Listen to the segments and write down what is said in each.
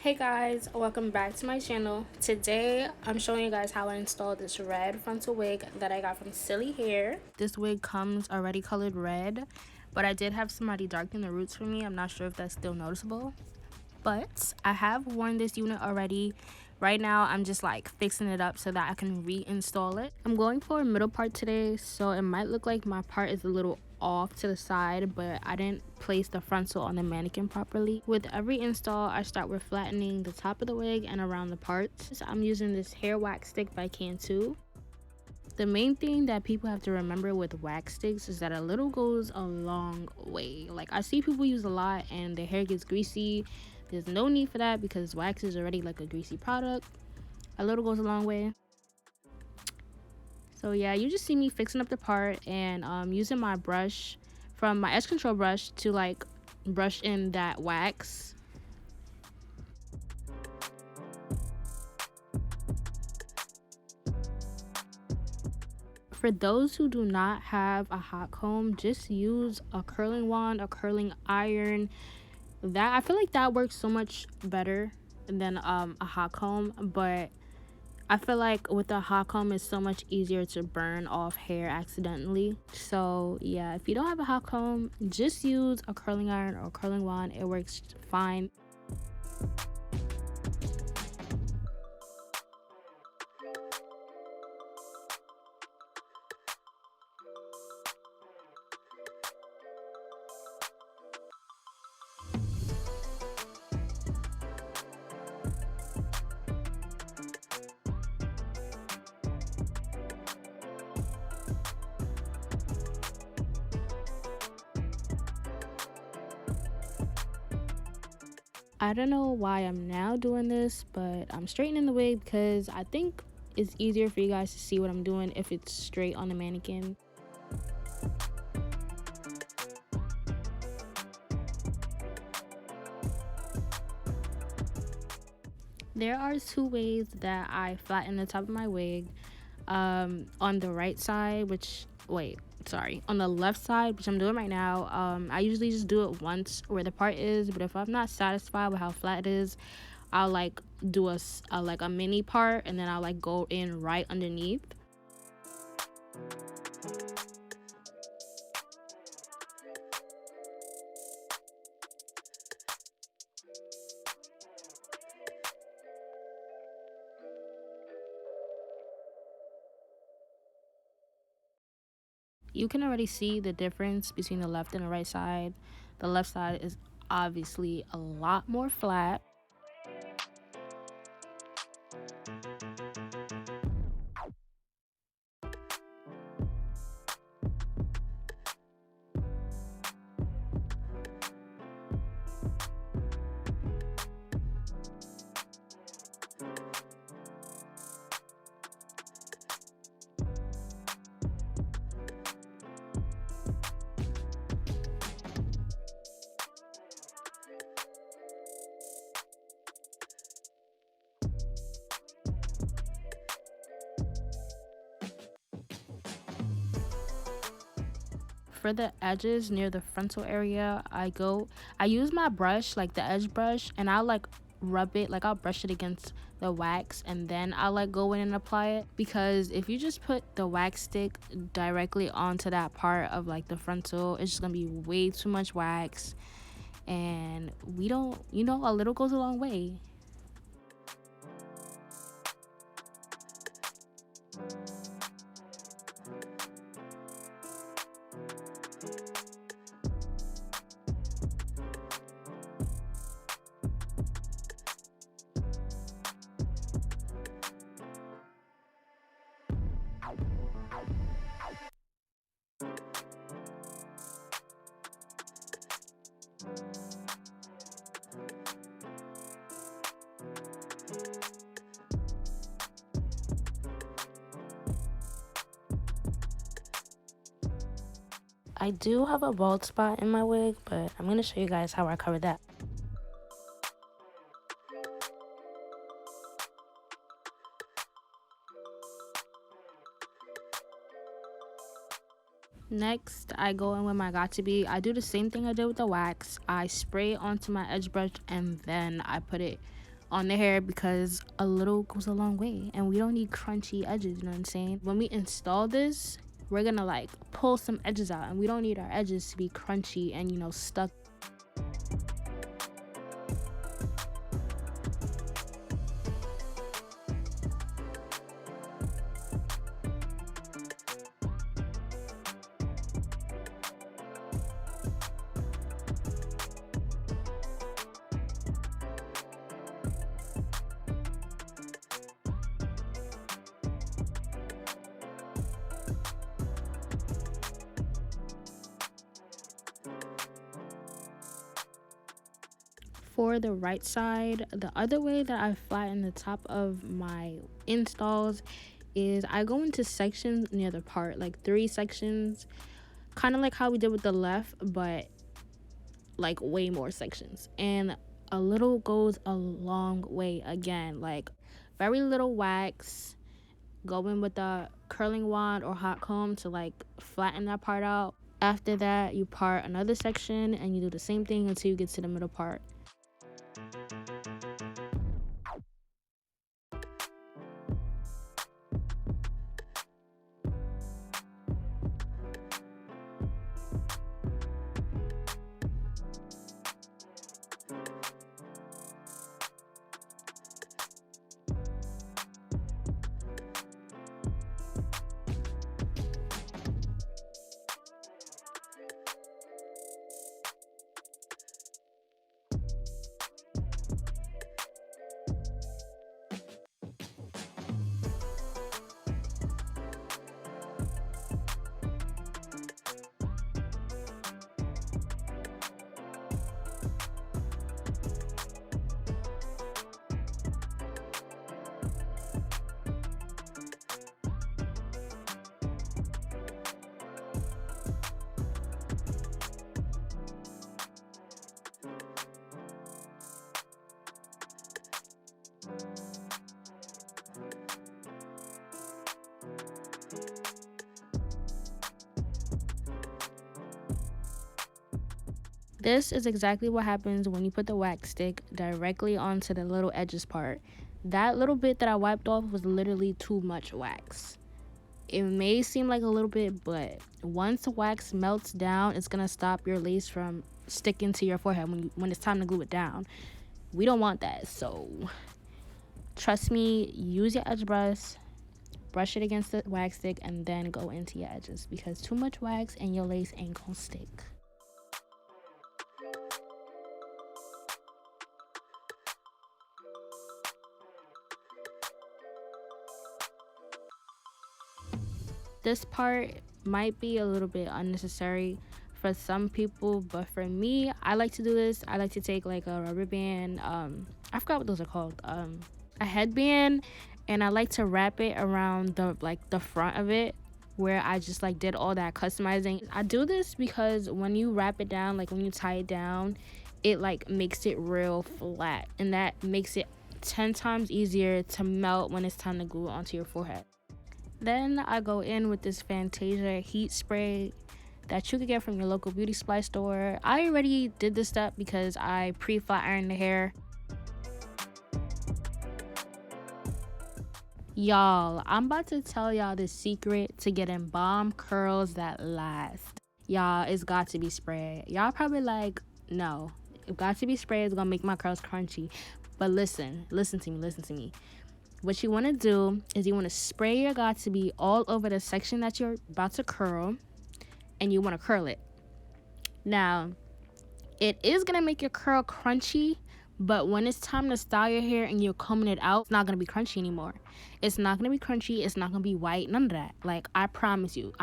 Hey guys, welcome back to my channel. Today I'm showing you guys how I installed this red frontal wig that I got from Silly Hair. This wig comes already colored red, but I did have somebody darken the roots for me. I'm not sure if that's still noticeable, but I have worn this unit already. Right now I'm just like fixing it up so that I can reinstall it. I'm going for a middle part today, so it might look like my part is a little off to the side, but I didn't place the frontal on the mannequin properly. With every install, I start with flattening the top of the wig and around the parts. So I'm using this hair wax stick by Cantu. The main thing that people have to remember with wax sticks is that a little goes a long way. Like, I see people use a lot and their hair gets greasy. There's no need for that because wax is already like a greasy product. A little goes a long way. So yeah, you just see me fixing up the part and using my brush from my edge control brush to like brush in that wax. For those who do not have a hot comb, just use a curling wand, a curling iron. That, I feel like that works so much better than a hot comb, but I feel like with a hot comb it's so much easier to burn off hair accidentally. So yeah, if you don't have a hot comb, just use a curling iron or a curling wand. It works fine. I don't know why I'm now doing this, but I'm straightening the wig because I think it's easier for you guys to see what I'm doing if it's straight on the mannequin. There are two ways that I flatten the top of my wig. On the right side, on the left side, which I'm doing right now. I usually just do it once where the part is, but if I'm not satisfied with how flat it is, I'll like do a mini part and then I'll like go in right underneath. You can already see the difference between the left and the right side. The left side is obviously a lot more flat. For the edges near the frontal area, I use my brush, like the edge brush, and I'll like rub it, like I'll brush it against the wax and then I'll like go in and apply it. Because if you just put the wax stick directly onto that part of like the frontal, it's just gonna be way too much wax, and we don't, a little goes a long way. I do have a bald spot in my wig, but I'm going to show you guys how I covered that. Next, I go in with my got to be. I do the same thing I did with the wax. I spray it onto my edge brush and then I put it on the hair because a little goes a long way and we don't need crunchy edges, you know what I'm saying? When we install this, we're gonna like pull some edges out and we don't need our edges to be crunchy and, you know, stuck. For the right side, the other way that I flatten the top of my installs is I go into sections near the part, like 3 sections, kind of like how we did with the left, but like way more sections. And a little goes a long way again, like very little wax, go in with a curling wand or hot comb to like flatten that part out. After that, you part another section and you do the same thing until you get to the middle part. This is exactly what happens when you put the wax stick directly onto the little edges part. That little bit that I wiped off was literally too much wax. It may seem like a little bit, but once the wax melts down, it's gonna stop your lace from sticking to your forehead when it's time to glue it down. We don't want that, so trust me, use your edge brush it against the wax stick, and then go into your edges because too much wax and your lace ain't gonna stick. This part might be a little bit unnecessary for some people, but for me, I like to do this. I like to take like a rubber band, I forgot what those are called, a headband, and I like to wrap it around the front of it where I just like did all that customizing. I do this because when you wrap it down, like when you tie it down, it like makes it real flat, and that makes it 10 times easier to melt when it's time to glue it onto your forehead. Then I go in with this Fantasia heat spray that you could get from your local beauty supply store. I already did this step because I pre-flat ironed the hair. Y'all, I'm about to tell y'all the secret to getting bomb curls that last. Y'all, it's got to be spray. Y'all probably like, no, it got to be spray. It's gonna make my curls crunchy. But listen to me. What you want to do is you want to spray your Got2b all over the section that you're about to curl, and you want to curl it. Now, it is going to make your curl crunchy, but when it's time to style your hair and you're combing it out, it's not going to be crunchy anymore. It's not going to be crunchy. It's not going to be white. None of that. Like, I promise you.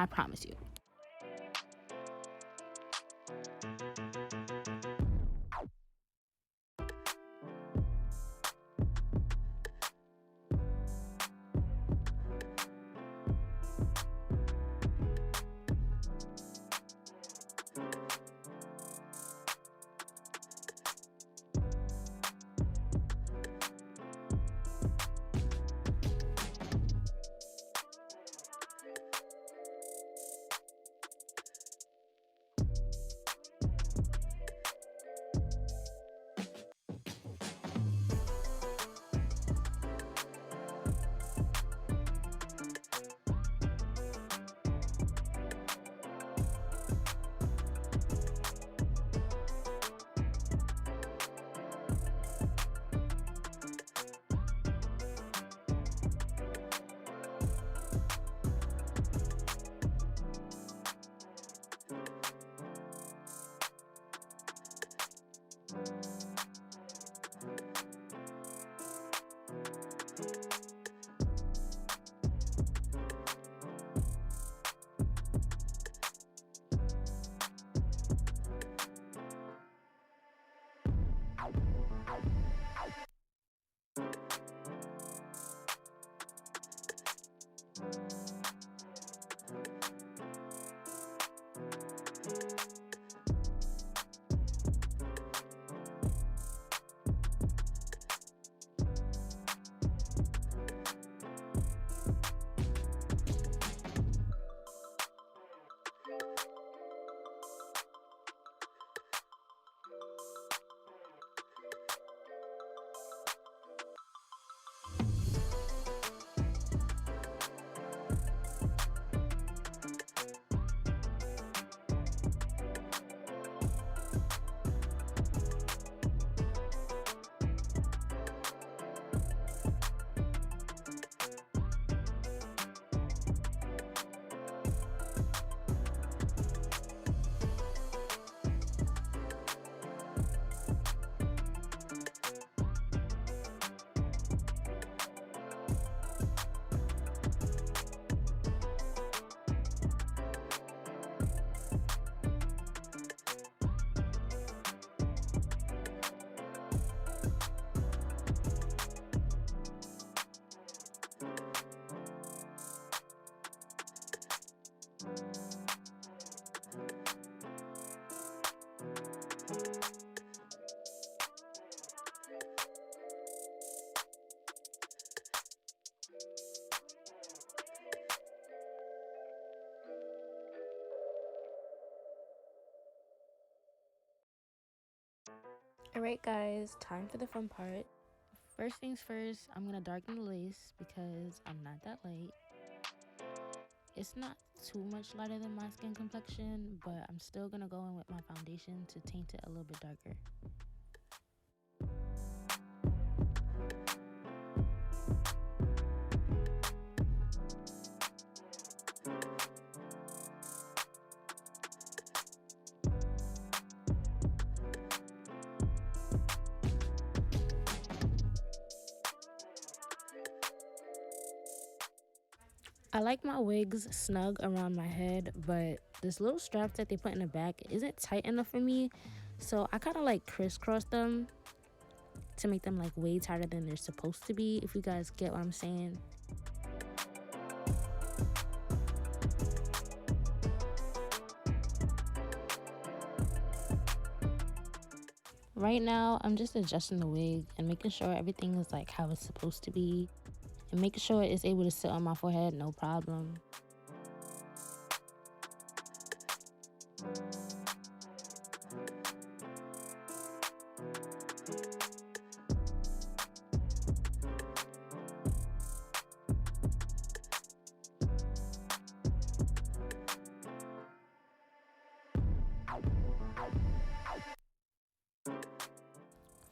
Alright guys, time for the fun part. First things first, I'm gonna darken the lace because I'm not that light. It's not too much lighter than my skin complexion, but I'm still gonna go in with my foundation to taint it a little bit darker. I like my wigs snug around my head, but this little strap that they put in the back isn't tight enough for me, so I kind of like crisscross them to make them like way tighter than they're supposed to be, if you guys get what I'm saying. Right now, I'm just adjusting the wig and making sure everything is like how it's supposed to be, and making sure it's able to sit on my forehead no problem.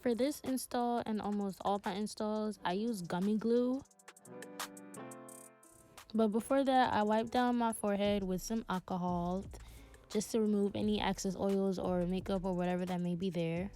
For this install and almost all my installs, I use Gummy Glue. But before that, I wipe down my forehead with some alcohol just to remove any excess oils or makeup or whatever that may be there.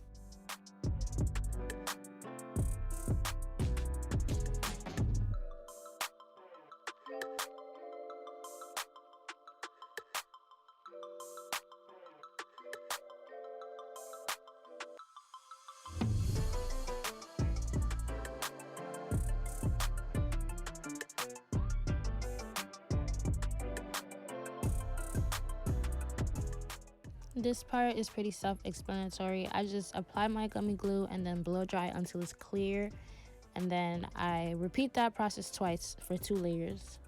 This part is pretty self-explanatory. I just apply my gummy glue and then blow dry until it's clear, and then I repeat that process twice for 2 layers.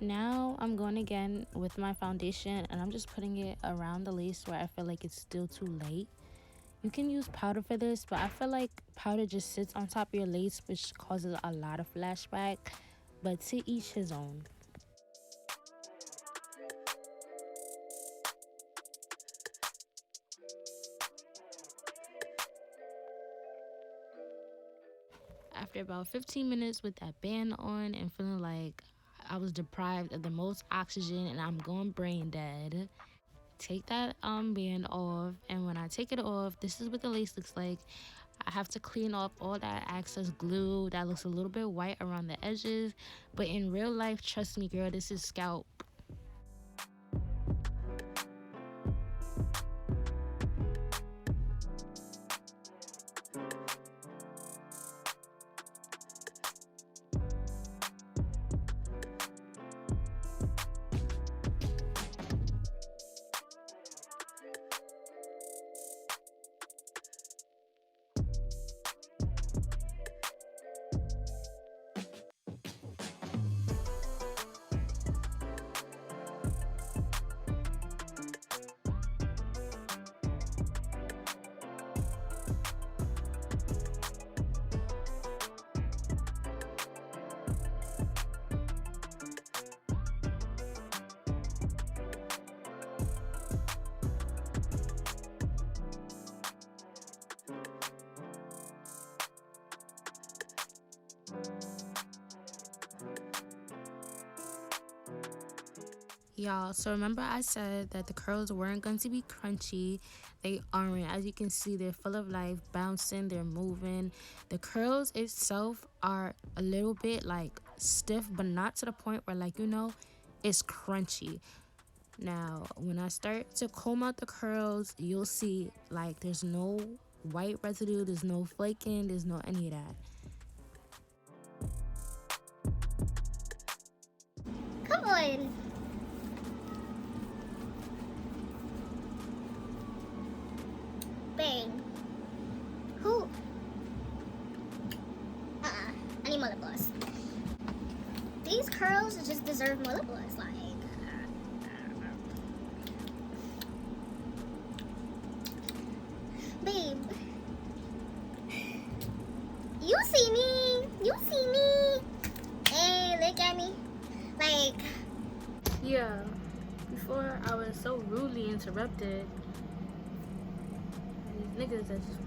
Now I'm going again with my foundation, and I'm just putting it around the lace where I feel like it's still too late. You can use powder for this, but I feel like powder just sits on top of your lace, which causes a lot of flashback, but to each his own. After about 15 minutes with that band on and feeling like I was deprived of the most oxygen and I'm going brain dead, take that band off. And when I take it off, this is what the lace looks like. I have to clean off all that excess glue that looks a little bit white around the edges, but in real life, trust me girl, this is scalp. Y'all, so remember I said that the curls weren't going to be crunchy. They aren't. As you can see, they're full of life, bouncing, they're moving. The curls itself are a little bit like stiff, but not to the point where, like, you know, it's crunchy. Now when I start to comb out the curls, you'll see like there's no white residue, there's no flaking, there's no any of that. Come on. Bang. Who? I need more lip gloss. These curls just deserve more lip gloss. Like, babe. You see me. You see me. Hey, look at me. Like. Yeah, before I was so rudely interrupted. These niggas that just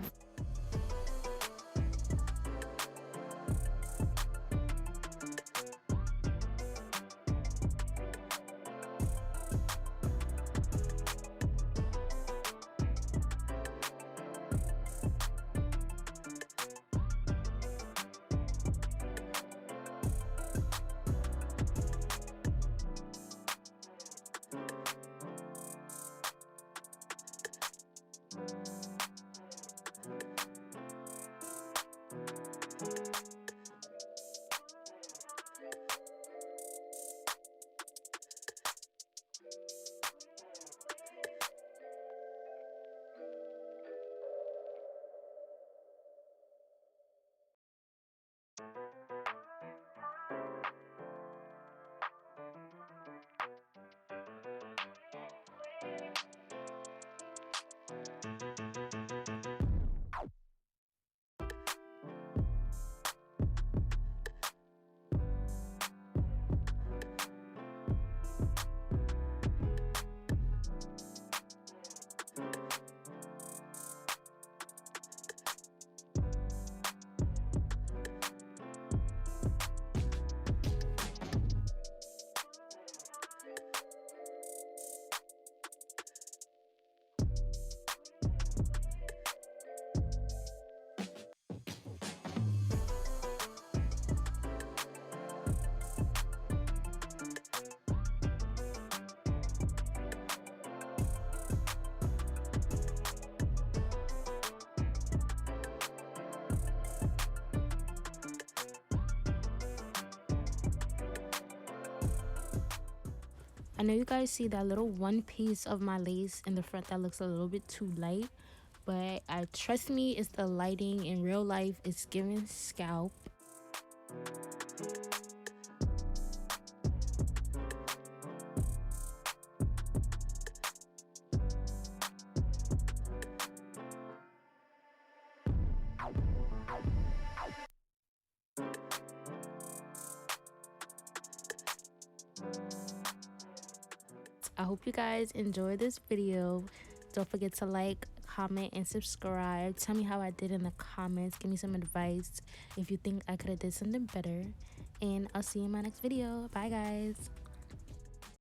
I know you guys see that little one piece of my lace in the front that looks a little bit too light, but trust me, it's the lighting. In real life, it's giving scalp. I hope you guys enjoyed this video. Don't forget to like, comment, and subscribe. Tell me how I did in the comments. Give me some advice if you think I could have did something better. And I'll see you in my next video. Bye guys.